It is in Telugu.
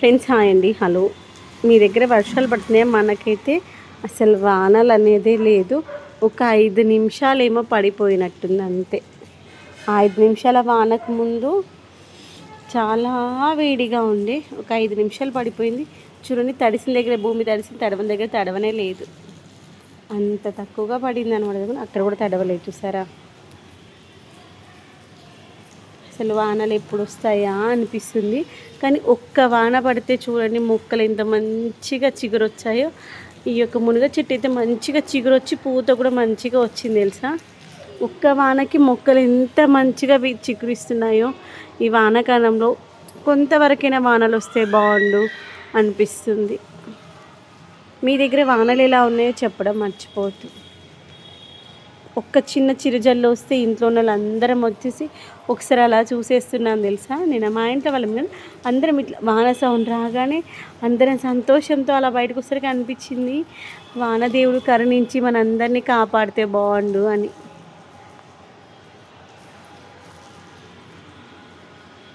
ఫ్రెండ్స్ హాయ్ అండి. హలో, మీ దగ్గర వర్షాలు పడుతున్నాయి? మనకైతే అసలు వానలు అనేది లేదు. ఒక 5 నిమిషాలు ఏమో పడిపోయినట్టుంది అంతే. ఆ 5 నిమిషాల వానకు ముందు చాలా వేడిగా ఉండే, ఒక 5 నిమిషాలు పడిపోయింది. చూడండి, తడిసిన దగ్గర భూమి తడిసిన, తడవని దగ్గర తడవనే లేదు. అంత తక్కువగా పడింది అనమాట. అక్కడ కూడా తడవలేదు, చూసారా? అసలు వానలు ఎప్పుడు వస్తాయా అనిపిస్తుంది. కానీ ఒక్క వాన పడితే చూడండి, మొక్కలు ఎంత మంచిగా చిగురు వచ్చాయో. ఈ యొక్క మునగ చెట్టు అయితే మంచిగా చిగురు వచ్చి పూత కూడా మంచిగా వచ్చింది తెలుసా. ఒక్క వానకి మొక్కలు ఎంత మంచిగా చిగురిస్తున్నాయో. ఈ వానాకాలంలో కొంతవరకైనా వానలు వస్తే బాగుండు అనిపిస్తుంది. మీ దగ్గర వానలు ఎలా ఉన్నాయో చెప్పడం మర్చిపోవద్దు. ఒక్క చిన్న చిరుజల్లు వస్తే ఇంట్లో ఉన్న వాళ్ళందరం వచ్చేసి ఒకసారి అలా చూసేస్తున్నాను తెలుసా. నేను మా ఇంట్లో వాళ్ళం కానీ అందరం ఇట్లా వాన సౌండ్ రాగానే అందరం సంతోషంతో అలా బయటకు వసరికి అనిపించింది, వానదేవుడు కరుణించి మనందరినీ కాపాడితే బాగుండు అని.